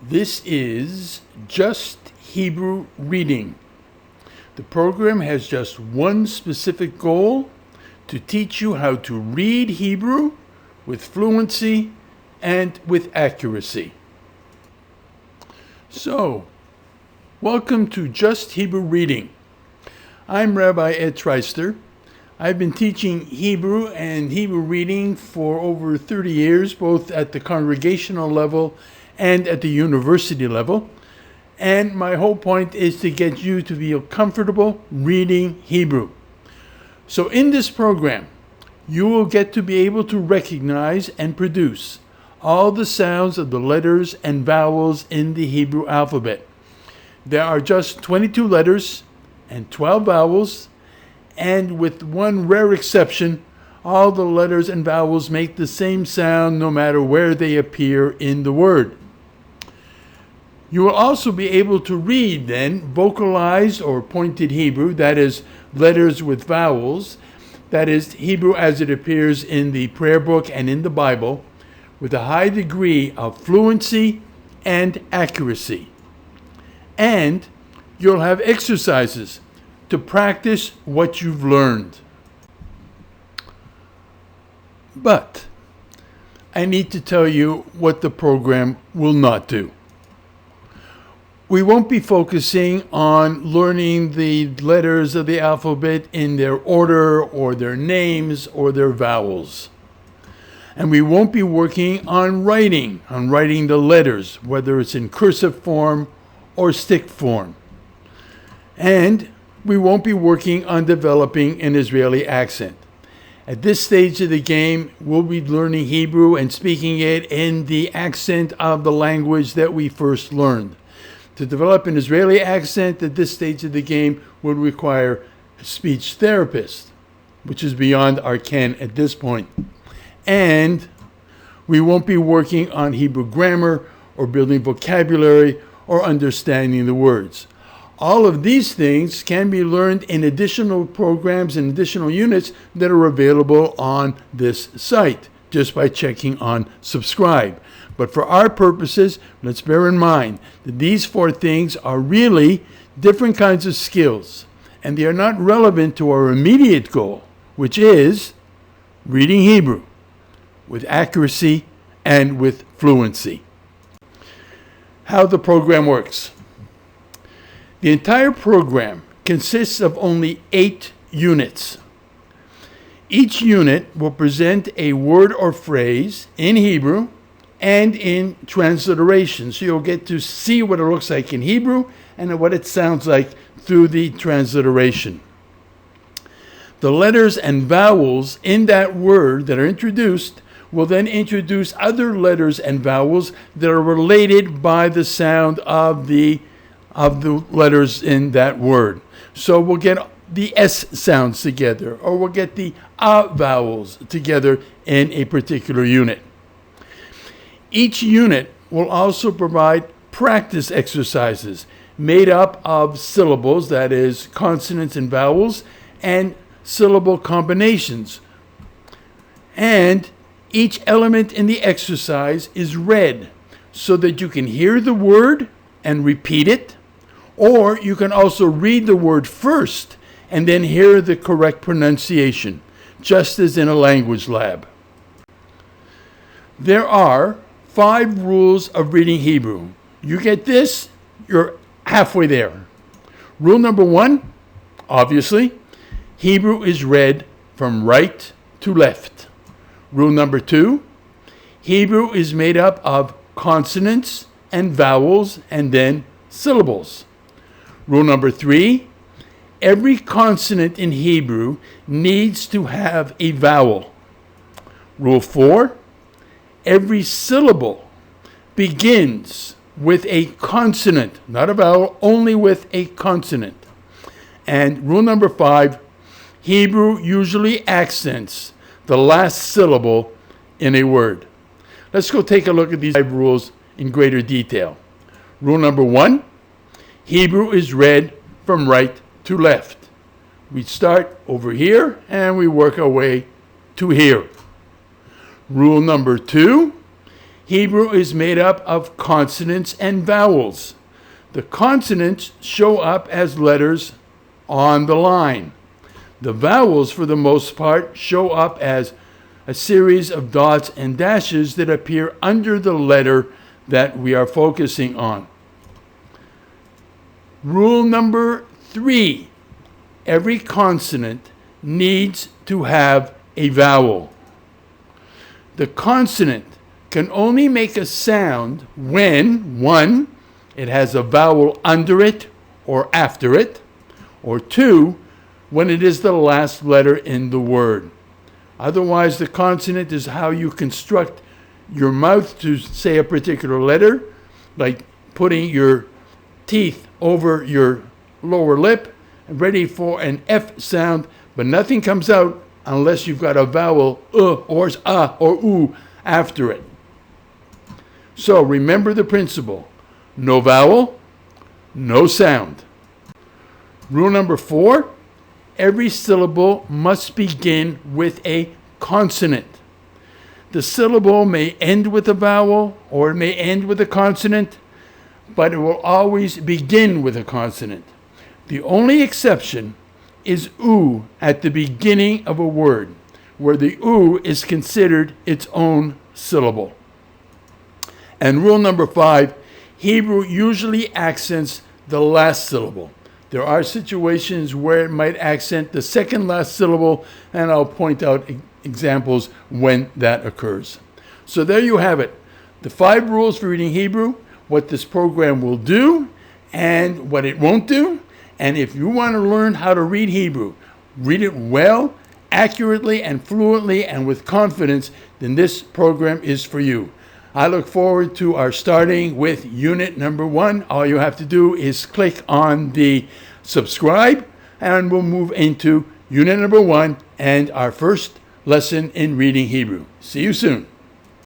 This is Just Hebrew Reading. The program has just one specific goal: to teach you how to read Hebrew with fluency and with accuracy. So, welcome to Just Hebrew Reading. I'm Rabbi Ed Treister. I've been teaching Hebrew and Hebrew reading for over 30 years, both at the congregational level and at the university level. And my whole point is to get you to feel comfortable reading Hebrew. So in this program, you will get to be able to recognize and produce all the sounds of the letters and vowels in the Hebrew alphabet. There are just 22 letters and 12 vowels, and with one rare exception, all the letters and vowels make the same sound no matter where they appear in the word. You will also be able to read then vocalized or pointed Hebrew, that is, letters with vowels, that is, Hebrew as it appears in the prayer book and in the Bible, with a high degree of fluency and accuracy. And you'll have exercises to practice what you've learned. But I need to tell you what the program will not do. We won't be focusing on learning the letters of the alphabet in their order or their names or their vowels. And we won't be working on writing the letters, whether it's in cursive form or stick form. And we won't be working on developing an Israeli accent. At this stage of the game, we'll be learning Hebrew and speaking it in the accent of the language that we first learned. To develop an Israeli accent at this stage of the game would require a speech therapist, which is beyond our ken at this point. And we won't be working on Hebrew grammar or building vocabulary or understanding the words. All of these things can be learned in additional programs and additional units that are available on this site just by checking on subscribe. But for our purposes, let's bear in mind that these four things are really different kinds of skills, and they are not relevant to our immediate goal, which is reading Hebrew with accuracy and with fluency. How the program works. The entire program consists of only 8 units. Each unit will present a word or phrase in Hebrew and in transliteration. So you'll get to see what it looks like in Hebrew and what it sounds like through the transliteration. The letters and vowels in that word that are introduced will then introduce other letters and vowels that are related by the sound of the letters in that word. So we'll get the S sounds together, or we'll get the A vowels together in a particular unit. Each unit will also provide practice exercises made up of syllables, that is, consonants and vowels, and syllable combinations. And each element in the exercise is read so that you can hear the word and repeat it, or you can also read the word first and then hear the correct pronunciation, just as in a language lab. There are 5 rules of reading Hebrew. You get this, you're halfway there. Rule number 1, obviously, Hebrew is read from right to left. Rule number 2, Hebrew is made up of consonants and vowels and then syllables. Rule number 3, every consonant in Hebrew needs to have a vowel. Rule 4, every syllable begins with a consonant, not a vowel, only with a consonant. And rule number 5, Hebrew usually accents the last syllable in a word. Let's go take a look at these 5 rules in greater detail. Rule number 1, Hebrew is read from right to left. We start over here and we work our way to here. Rule number 2, Hebrew is made up of consonants and vowels. The consonants show up as letters on the line. The vowels, for the most part, show up as a series of dots and dashes that appear under the letter that we are focusing on. Rule number 3, every consonant needs to have a vowel. The consonant can only make a sound when, 1, it has a vowel under it or after it, or 2, when it is the last letter in the word. Otherwise, the consonant is how you construct your mouth to say a particular letter, like putting your teeth over your lower lip, ready for an F sound, but nothing comes out unless you've got a vowel or oo after it. So remember the principle: no vowel, no sound. Rule number 4, every syllable must begin with a consonant. The syllable may end with a vowel or it may end with a consonant, but it will always begin with a consonant. The only exception is oo at the beginning of a word, where the oo is considered its own syllable. And rule number 5, Hebrew usually accents the last syllable. There are situations where it might accent the second last syllable, and I'll point out examples when that occurs. So there you have it, the 5 rules for reading Hebrew, what this program will do and what it won't do. And if you want to learn how to read Hebrew, read it well, accurately, and fluently, and with confidence, then this program is for you. I look forward to our starting with unit number 1. All you have to do is click on the subscribe, and we'll move into unit number 1 and our first lesson in reading Hebrew. See you soon.